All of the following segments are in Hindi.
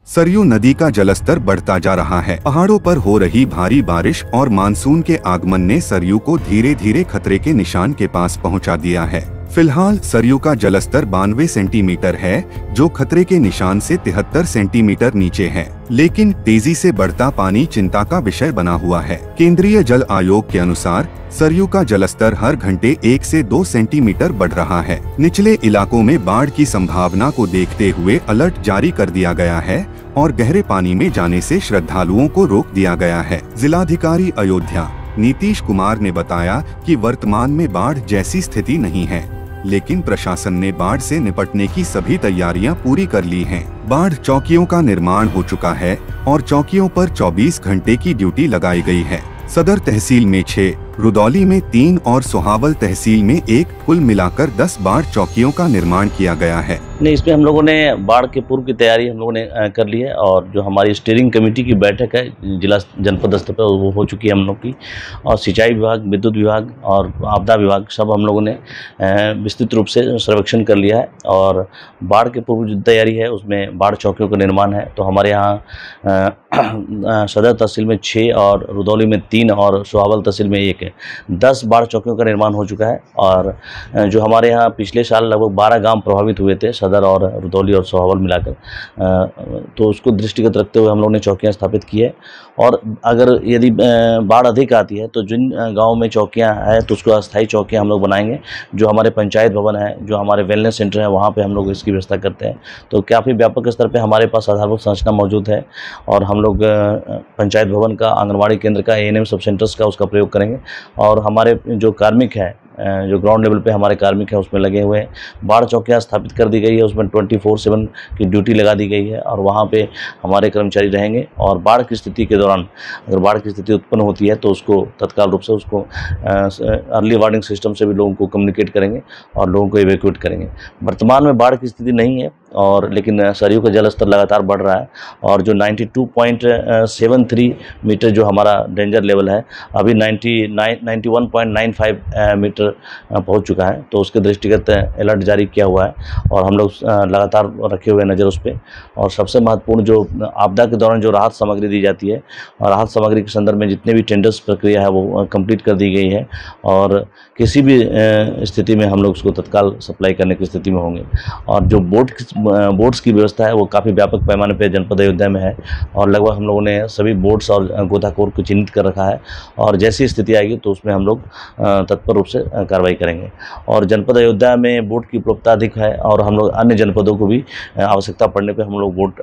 सरयू नदी का जलस्तर बढ़ता जा रहा है। पहाड़ों पर हो रही भारी बारिश और मानसून के आगमन ने सरयू को धीरे धीरे खतरे के निशान के पास पहुंचा दिया है। फिलहाल सरयू का जलस्तर 92 सेंटीमीटर है, जो खतरे के निशान से 73 सेंटीमीटर नीचे है। लेकिन तेजी से बढ़ता पानी चिंता का विषय बना हुआ है। केंद्रीय जल आयोग के अनुसार सरयू का जलस्तर हर घंटे 1 से 2 सेंटीमीटर बढ़ रहा है। निचले इलाकों में बाढ़ की संभावना को देखते हुए अलर्ट जारी कर दिया गया है और गहरे पानी में जाने से श्रद्धालुओं को रोक दिया गया है। जिलाधिकारी अयोध्या नीतीश कुमार ने बताया कि वर्तमान में बाढ़ जैसी स्थिति नहीं है, लेकिन प्रशासन ने बाढ़ से निपटने की सभी तैयारियां पूरी कर ली हैं। बाढ़ चौकियों का निर्माण हो चुका है और चौकियों पर 24 घंटे की ड्यूटी लगाई गई है। सदर तहसील में 6, रुदौली में 3 और सोहावल तहसील में 1, कुल मिलाकर 10 बाढ़ चौकियों का निर्माण किया गया है। नहीं, इसमें हम लोगों ने बाढ़ के पूर्व की तैयारी हम लोगों ने कर ली है और जो हमारी स्टीयरिंग कमेटी की बैठक है जिला जनपद स्तर पर वो हो चुकी है हम लोग की, और सिंचाई विभाग, विद्युत विभाग और आपदा विभाग सब हम लोगों ने विस्तृत रूप से सर्वेक्षण कर लिया है। और बाढ़ के पूर्व जो तैयारी है उसमें बाढ़ चौकियों का निर्माण है। तो हमारे यहाँ सदर तहसील में 6 और रुदौली में 3 और सोहावल तहसील में 1 है, 10 बाढ़ चौकियों का निर्माण हो चुका है। और जो हमारे यहाँ पिछले साल लगभग 12 गांव प्रभावित हुए थे, सदर और रुदौली और सोहावल मिलाकर, तो उसको दृष्टिगत रखते हुए हम लोगों ने चौकियां स्थापित की है। और अगर यदि बाढ़ अधिक आती है तो जिन गाँव में चौकियां हैं तो उसको अस्थायी चौकियां हम लोग बनाएंगे। जो हमारे पंचायत भवन है, जो हमारे वेलनेस सेंटर है, वहाँ पे हम लोग इसकी व्यवस्था करते हैं। तो काफ़ी व्यापक स्तर पे हमारे पास आधारभूत संरचना मौजूद है और हम लोग पंचायत भवन का, आंगनबाड़ी केंद्र का, ANM सब सेंटर्स का उसका प्रयोग करेंगे। और हमारे जो कार्मिक हैं, जो ग्राउंड लेवल पे हमारे कार्मिक हैं, उसमें लगे हुए हैं। बाढ़ चौकियाँ स्थापित कर दी गई है, उसमें 24/7 की ड्यूटी लगा दी गई है और वहाँ पे हमारे कर्मचारी रहेंगे। और बाढ़ की स्थिति के दौरान अगर बाढ़ की स्थिति उत्पन्न होती है तो उसको तत्काल रूप से उसको अर्ली वार्निंग सिस्टम से भी लोगों को कम्युनिकेट करेंगे और लोगों को इवैक्यूएट करेंगे। वर्तमान में बाढ़ की स्थिति नहीं है और लेकिन सरयू का जलस्तर लगातार बढ़ रहा है और जो 92.73 मीटर जो हमारा डेंजर लेवल है, अभी 91.95 मीटर पहुंच चुका है। तो उसके दृष्टिगत अलर्ट जारी किया हुआ है और हम लोग लगातार रखे हुए नज़र उस पर। और सबसे महत्वपूर्ण जो आपदा के दौरान जो राहत सामग्री दी जाती है, और राहत सामग्री के संदर्भ में जितने भी टेंडर्स प्रक्रिया है वो कंप्लीट कर दी गई है और किसी भी स्थिति में हम लोग उसको तत्काल सप्लाई करने की स्थिति में होंगे। और जो बोट्स की व्यवस्था है वो काफ़ी व्यापक पैमाने पर जनपद अयोध्या में है और लगभग हम लोगों ने सभी बोट्स और गोताखोर को चिन्हित कर रखा है और जैसी स्थिति आएगी तो उसमें हम लोग तत्पर रूप से कार्रवाई करेंगे। और जनपद अयोध्या में बोट की उपलब्धता अधिक है और हम लोग अन्य जनपदों को भी आवश्यकता पड़ने पर हम लोग बोट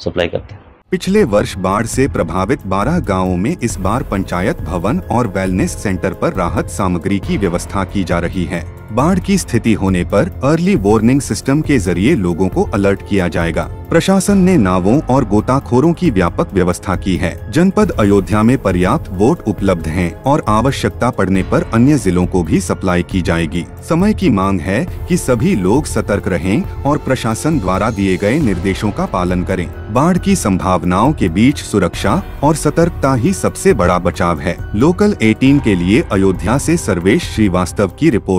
सप्लाई करते हैं। पिछले वर्ष बाढ़ से प्रभावित 12 गांवों में इस बार पंचायत भवन और वेलनेस सेंटर पर राहत सामग्री की व्यवस्था की जा रही है। बाढ़ की स्थिति होने पर अर्ली वार्निंग सिस्टम के जरिए लोगों को अलर्ट किया जाएगा। प्रशासन ने नावों और गोताखोरों की व्यापक व्यवस्था की है। जनपद अयोध्या में पर्याप्त बोट उपलब्ध हैं और आवश्यकता पड़ने पर अन्य जिलों को भी सप्लाई की जाएगी। समय की मांग है कि सभी लोग सतर्क रहें और प्रशासन द्वारा दिए गए निर्देशों का पालन करें। बाढ़ की संभावनाओं के बीच सुरक्षा और सतर्कता ही सबसे बड़ा बचाव है। लोकल 18 के लिए अयोध्या से सर्वेश श्रीवास्तव की रिपोर्ट।